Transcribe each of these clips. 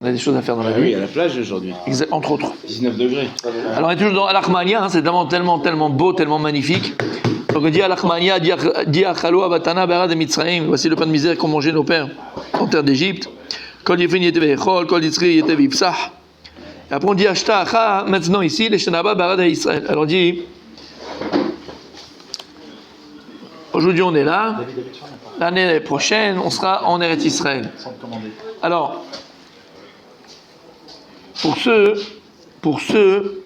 On a des choses à faire dans la vie. Oui, à la plage aujourd'hui. Entre autres. 19 degrés. Alors on est toujours dans Al-Akhmania, c'est tellement beau, tellement magnifique. Donc on dit Al-Akhmania, dit Achalo Avatana Berad et Mitzraïm. Voici le pain de misère qu'ont mangé nos pères en terre d'Égypte. Kol Yefin Yete Vechol, Kol Yitzri Yete Vipsah. Et après on dit Ashta Acha, maintenant ici, les Shenaba Berad et Israël. Alors on dit, aujourd'hui on est là, l'année prochaine on sera en Eretz Israël. Alors, pour ceux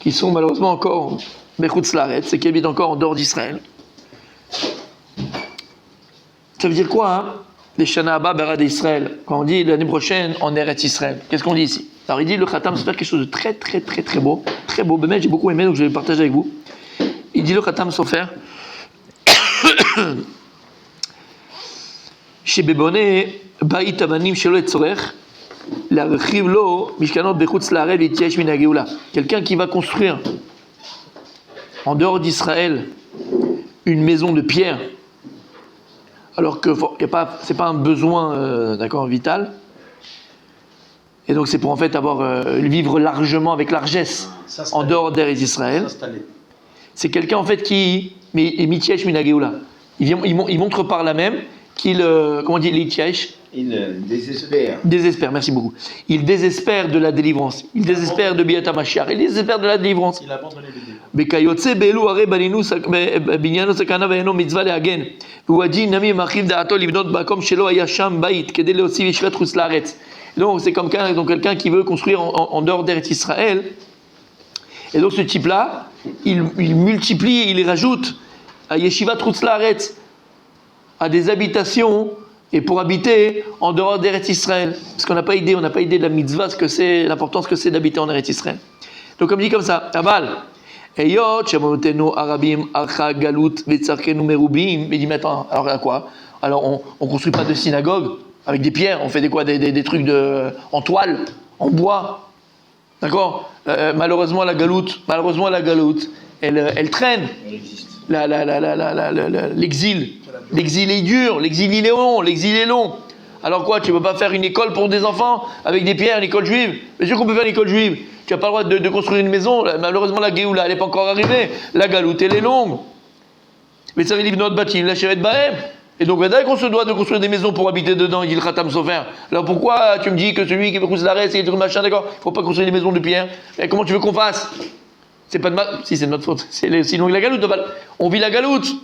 qui sont malheureusement encore Bechutz Laaretz, c'est qui habitent encore en dehors d'Israël. Ça veut dire quoi, hein? Les Shana Haba Berad Israël. Quand on dit l'année prochaine en Eretz Israël, qu'est-ce qu'on dit ici? Alors il dit le Khatam Sofer quelque chose de très beau, très beau. Ben, j'ai beaucoup aimé, donc je vais le partager avec vous. Il dit le Khatam Sofer chez Beboné Ba'it Avanim Shelo et Tzorech. Quelqu'un qui va construire en dehors d'Israël une maison de pierre, alors que c'est pas un besoin d'accord, vital, et donc c'est pour en fait vivre largement avec largesse en dehors d'Eretz Israël. C'est quelqu'un en fait qui mitiesh min hageoula. Il montre par là même qu'il comment dit l'itiesh. Il désespère. Désespère, merci beaucoup. Il désespère de la délivrance. Il désespère de Biat HaMashiach. Il désespère de la délivrance. Il a abandonné le début. Donc c'est comme quelqu'un qui veut construire en dehors d'Eretz Israël. Et donc ce type-là, il multiplie, il rajoute à Yeshivat Chutz Laaretz, à des habitations, et pour habiter en dehors d'Eretz Israël. Parce qu'on n'a pas idée de la mitzvah, l'importance que c'est d'habiter en Eretz Israël. Donc comme dit comme ça, Aval, Eyot, Shamonotenu, Arabim, Archa, Galut, Vetzarkenu, Merubim. Mais il dit, mais attends, alors à quoi? Alors on ne construit pas de synagogue avec des pierres, on fait des trucs en toile, en bois. D'accord? Malheureusement la galoute, elle traîne. Elle existe. L'exil est dur, l'exil est long. Alors quoi, tu ne peux pas faire une école pour des enfants avec des pierres, une école juive? Bien sûr qu'on peut faire une école juive. Tu n'as pas le droit de construire une maison. Malheureusement la Géoula, elle n'est pas encore arrivée. La galoute, elle est longue. Mais ça veut dire notre bâtiment, la chéret Bahem. Et donc, dès qu'on se doit de construire des maisons pour habiter dedans, il dit le Khatam Sofer. Alors pourquoi tu me dis que celui qui veut construire l'arrêt, c'est le machin, d'accord? Il ne faut pas construire des maisons de pierre. Et comment tu veux qu'on fasse? C'est pas de si c'est de notre faute. Sinon la galoute, on vit la galoute.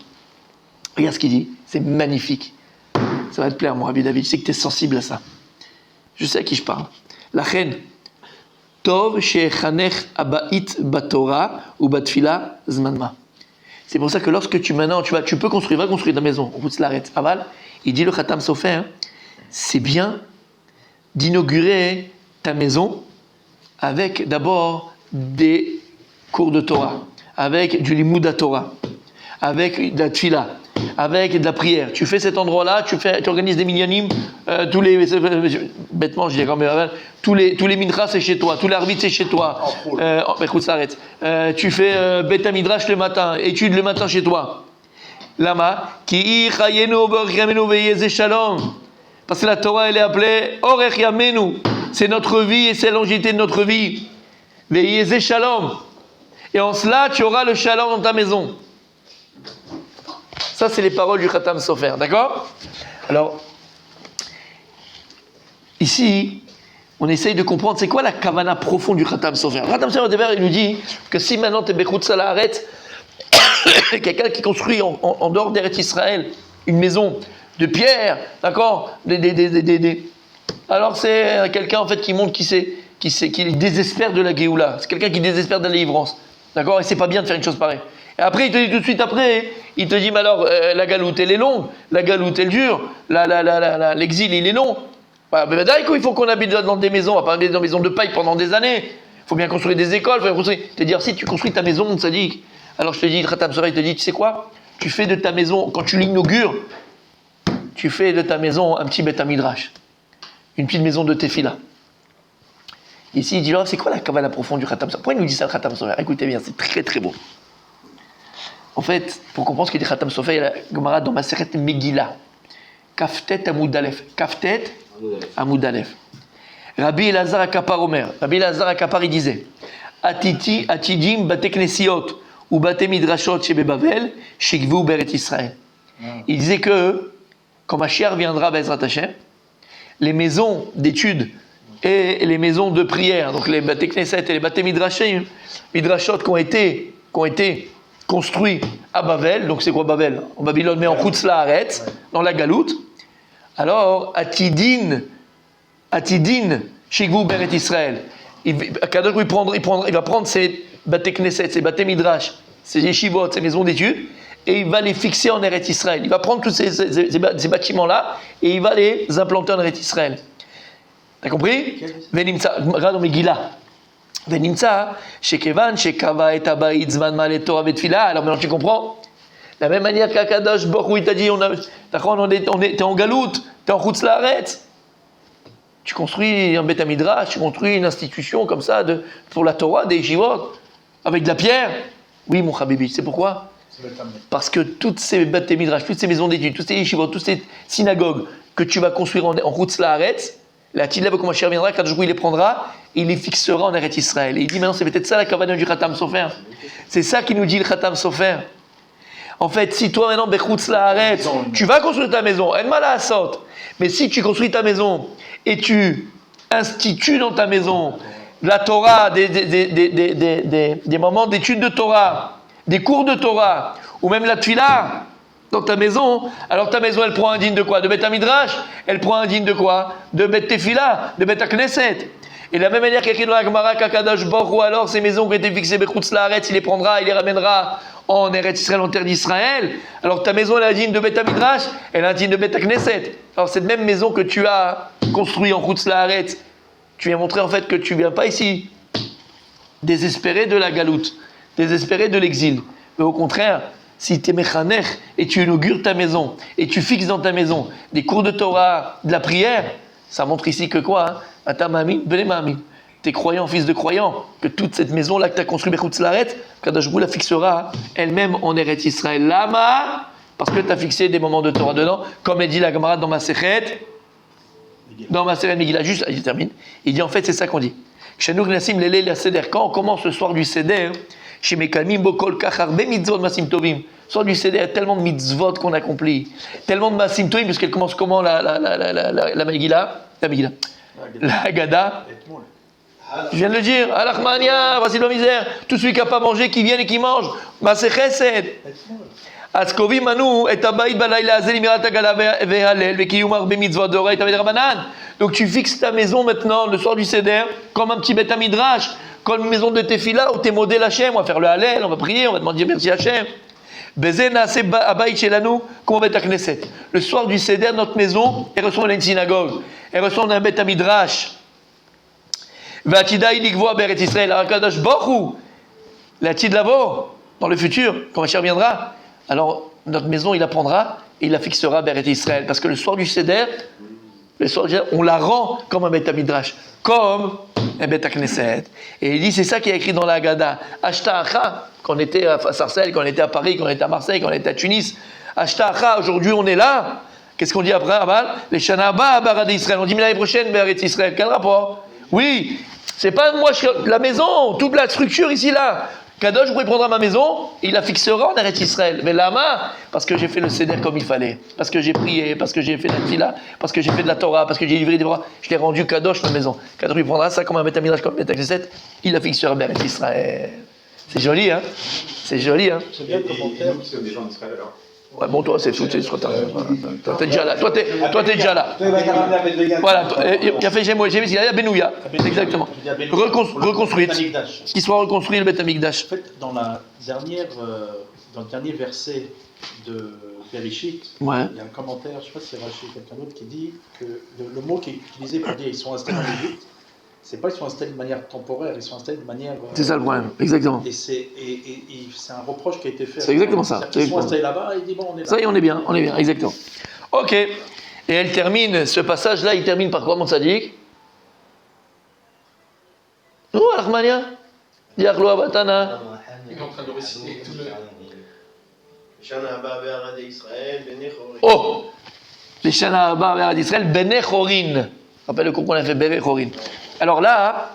Regarde ce qu'il dit, c'est magnifique. Ça va te plaire, mon Rabbi David, je sais que tu es sensible à ça. Je sais à qui je parle. La reine. Tov she'echanech abait batora ou batfila zmanma. C'est pour ça que lorsque tu peux construire, va construire ta maison, on se l'arrête. Aval, il dit le Khatam Sofer, c'est bien d'inaugurer ta maison avec d'abord des cours de Torah, avec du Limud Torah, avec de la Tfila, avec de la prière. Tu fais cet endroit-là, tu organises des minyanim, bêtement je dirais quand même, tous les minchas c'est chez toi, tous les arbitres c'est chez toi. Tu fais Bet Midrash le matin, étude le matin chez toi. Lama, ki chayenu v'orech yamenu ve'yezeh shalom. Parce que la Torah elle est appelée orech yamenu, c'est notre vie et c'est la longévité de notre vie. Ve'yezeh shalom. Et en cela, tu auras le shalom dans ta maison. Ça, c'est les paroles du Khatam Sofer, d'accord? Alors, ici, on essaye de comprendre, c'est quoi la kavana profonde du Khatam Sofer? Le Khatam Sofer, au départ, il nous dit que si maintenant tu es Bechutz Laaretz, quelqu'un qui construit en dehors d'Eretz Israël une maison de pierre, d'accord? Alors, c'est quelqu'un, en fait, qui montre qu'il désespère de la Géoula. C'est quelqu'un qui désespère de la délivrance. D'accord? Et c'est pas bien de faire une chose pareille. Et après, il te dit tout de suite après, il te dit, mais alors, la galoute, elle est longue, la galoute, elle dure, l'exil, il est long. Bah, il faut qu'on habite dans des maisons, on va pas habiter dans des maisons de paille pendant des années. Il faut bien construire des écoles, il faut bien construire. Te dire, si tu construis ta maison, ça dit. Alors je te dis, le Khatam Sofer, il te dit, tu sais quoi? Tu fais de ta maison, quand tu l'inaugures, tu fais de ta maison un petit Beth Midrash, une petite maison de Tefila. Ici, il dit, c'est quoi la kavana profonde du Khatam Sofer? Pourquoi il nous dit ça, le Khatam Sofer? Écoutez bien, c'est très beau. En fait, pour comprendre ce qu'il dit Khatam Sofer, il y a la Gemara dans Maseret Megillah. Kaftet Amoud Aleph. Kaftet Amoud Aleph. Rabbi Elazar Akapar Omer. Rabbi Elazar Akapar, il disait Atidim bate knesiot ou bate midrashot chez Bavel, chez Gvou Beret Israël. Il disait que, quand Mashiach viendra, Bezrat Hashem, les maisons d'études et les maisons de prière, donc les bate knesset et les bate midrashot qui ont été construits à Bavel, donc c'est quoi Bavel? En Babylone, mais en Chutz La'aretz, dans la Galoute. Alors, Atidin, Shigvou Beret Israël. Il va prendre ces Bate Knesset, ces Bate Midrash, ces yeshivot, ces maisons d'études, et il va les fixer en Eretz Israël. Il va prendre tous ces bâtiments-là, et il va les implanter en Eretz Israël. T'as compris? Regarde dans Megillah. Venimtsa, Shekevan, Shekava et Abayit, Zman Mal et Torah Betfila. Alors maintenant tu comprends? De la même manière qu'Akadosh Baruch Hu, il t'a dit, t'es en galoute, t'es en Chutz La'aretz. Tu construis un Beth Midrash, tu construis une institution comme ça pour la Torah, des yeshivot, avec de la pierre. Oui, mon Habibi, c'est pourquoi? Parce que toutes ces Beth Midrash, toutes ces maisons d'études, toutes ces yeshivot, toutes ces synagogues que tu vas construire en Chutz La'aretz, la Tidlev, comme Mashiach viendra, quand il les prendra, il les fixera en Eretz Israël. Et il dit maintenant, c'est peut-être ça la kavana du Khatam Sofer. C'est ça qui nous dit le Khatam Sofer. En fait, si toi maintenant, Bechutz La'aretz, tu vas construire ta maison, en mal à Asot, mais si tu construis ta maison et tu institues dans ta maison la Torah, des moments d'études de Torah, des cours de Torah, ou même la Tfilah, dans ta maison, alors ta maison elle prend un digne de quoi? De Beth Midrash. Elle prend un digne de quoi? De Beth Tefila, de Beth Knesset. Et de la même manière qu'il y a écrit dans la Gemara qu'Akadosh Baruch Hu, alors ces maisons qui ont été fixées Bechutz La'aretz, il les prendra, il les ramènera en Eretz Israël, en terre d'Israël. Alors ta maison elle a un digne de Beth Midrash, elle a un digne de Beth Knesset. Alors cette même maison que tu as construite en Chutz La'aretz, tu viens montrer en fait que tu viens pas ici désespéré de la galoute, désespéré de l'exil, mais au contraire, si tu es mechanech et tu inaugures ta maison et tu fixes dans ta maison des cours de Torah, de la prière, ça montre ici que quoi? Atamamin, belemamin. Tu es croyant, fils de croyant, que toute cette maison-là que tu as construite, Bechutz La'aretz, Kadosh Baruch Hu la fixera elle-même en Eretz Israël. Lama, parce que tu as fixé des moments de Torah dedans, comme elle dit la Gemara dans ma Sechet, Megillah, juste, il termine. Il dit en fait, c'est ça qu'on dit. Chez nous, quand on commence le soir du Seder, chez Mekalmim Bokol Kachar Be Mitzvot Masim Tovim. Soir du Seder, il y a tellement de mitzvot qu'on accomplit, tellement de Masim Tovim, parce qu'elle commence comment la Megillah, la Haggadah. Je viens de le dire, Alachmania, voici la misère, tout celui qui n'a pas mangé, qui vient et qui mange, Maseh Chesed. Askovim Anu, et Abayit Balayla Azel Imirat Agala Vehalel, Vekiyumar Be Mitzvot Doraita Vedrabanan. Donc tu fixes ta maison maintenant, le soir du Seder, comme un petit Beth Midrash, comme une maison de Tefila où tu es modèle Hachem, on va faire le Hallel, on va prier, on va demander merci Hachem. Le soir du Seder, notre maison, elle ressemble à une synagogue, elle ressemble à un Beth Midrash. La Tid Lavo, dans le futur, quand Mashiach viendra, alors notre maison, il la prendra et il la fixera Beret Israël. Parce que le soir du Seder, on la rend comme un Beth Midrash, comme un Beth Knesset. Et il dit, c'est ça qui est écrit dans la Haggadah. Ashta'acha, quand on était à Sarcelles, quand on était à Paris, quand on était à Marseille, quand on était à Tunis. Ashta'acha, aujourd'hui on est là. Qu'est-ce qu'on dit après, Amal? Les Shana Haba Barad Israël. On dit, mais l'année prochaine, Beret Israël. Quel rapport? Oui, c'est pas moi, la maison, toute la structure ici, là. Kadosh, vous prendra ma maison, il la fixera en Eretz Israël. Mais lama, parce que j'ai fait le Seder comme il fallait, parce que j'ai prié, parce que j'ai fait la Tfila, parce que j'ai fait de la Torah, parce que j'ai livré des bras, je l'ai rendu Kadosh ma maison. Kadosh, il prendra ça comme un Beth Midrash, comme un Beth Knesset, il la fixera en Eretz Israël. C'est joli, hein? C'est joli, hein? C'est bien le commentaire. C'est des gens d'Israël alors. Ouais, bon, toi, c'est tout, c'est trop tard. Toi, t'es déjà là. Toi, t'es déjà là. Voilà, il a fait Jémo, il y a Benouya. Exactement. Reconstruite. Qu'il soit reconstruit le Beth Amikdash. En fait, dans le dernier verset de Bereshit, ouais. Il y a un commentaire, je ne sais pas si c'est Rachid ou quelqu'un d'autre, qui dit que le mot qui est utilisé pour dire ils sont installés en Égypte, c'est pas qu'ils sont installés de manière temporaire, ils sont installés de manière. C'est ça le problème, exactement. Et c'est un reproche qui a été fait. C'est exactement ça. Ils sont installés là-bas et ils disent bon, on est là. Ça y est, on est bien, exactement. Ok. Et elle termine, ce passage-là, il termine par quoi, mon sadique? Où, Armania? Diachlo Abatana. Il est en train de réciter tout le. Oh! Les Shana Haba Be'arad Israël, Bene Chorin. Rappelle le cours qu'on a fait, Béré Chorin. Alors là,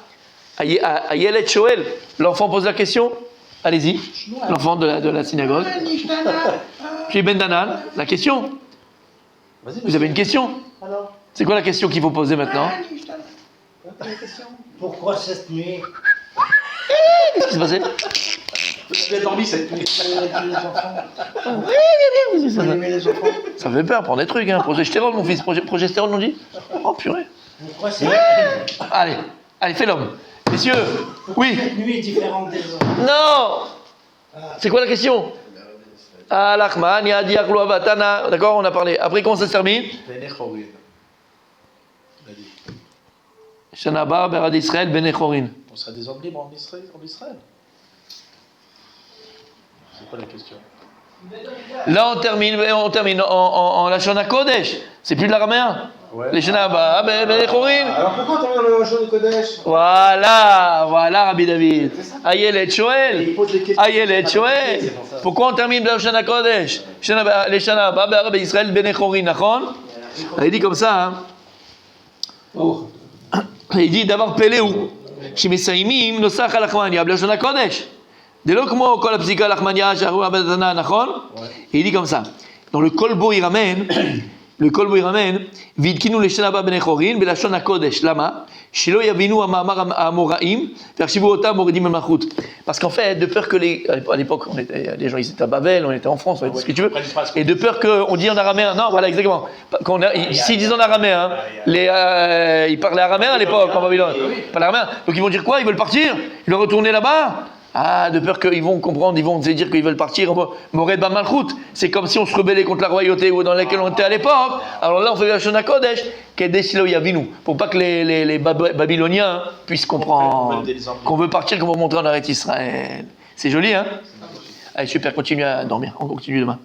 Ayelet Shoel, l'enfant pose la question. Allez-y, l'enfant de la synagogue. J'ai Ben Danan, la question. Vas-y, Vous avez une question? Alors, C'est quoi la question qu'il faut poser maintenant? pourquoi cette nuit Qu'est-ce qui s'est passé? Tu as dormi cette nuit. les enfants Ça fait peur, prendre des trucs, hein. Progestérone, mon fils, progestérone, on dit? Oh purée. Pourquoi cette Allez, fais l'homme. Messieurs, oui. nuit est différente des autres? Non. C'est quoi la question? Al-Achman, Yadi Akhlo Avatana. D'accord, on a parlé. Après, comment ça se termine? Bene Chorin. Il a dit. Shanaba, Berad Israël, Bene Chorin. On serait des hommes libres en Israël. C'est quoi la question? Là, on termine en Lashon HaKodesh. C'est plus de l'araméen. Ouais. Les Shanaba, Bene Chorin. Alors pourquoi t'en viens dans le Lachon de Kodesh? Voilà, Rabbi David. Ayelet Et Shoel. il pose des questions. Ayelet Shoel. Pourquoi on termine par Lashon HaKodesh? Les Shanaba, Berad Israël, Bene Chorin, Nachon? Il dit comme ça, hein. Il dit d'abord Péléou. שמסיימים נוסח הלחמניה בלשון הקודש. זה לא כמו כל הפסיקה הלחמניה שהראו הבדנה, נכון? Il dit comme ça. Dans le kolbo il ramène, והתקינו לשנה הבאה בני חורין בלשון הקודש. למה? שלא יבינו המאמר האמוראים ויחשבו אותם מורידים ממלכות. Parce qu'en fait, de peur que à l'époque, les gens ils étaient à Babel, on était en France, on était ce que tu veux, et de peur qu'on dit en araméen, non, voilà exactement. S'ils disent en araméen, ils parlaient araméen à l'époque en Babylone, ils parlaient araméen. Donc ils vont dire quoi? Ils veulent partir? Ils veulent retourner là-bas? Ah, de peur qu'ils vont comprendre, ils vont se dire qu'ils veulent partir. Mored Bamalchut, c'est comme si on se rebellait contre la royauté dans laquelle on était à l'époque. Alors là, on fait la Shona Kodesh, Kedesh Lo Yavinu, pour pas que les Babyloniens puissent comprendre qu'on veut partir, qu'on veut montrer en arrêt Israël. C'est joli, hein? Allez, super, continue à dormir. On continue demain.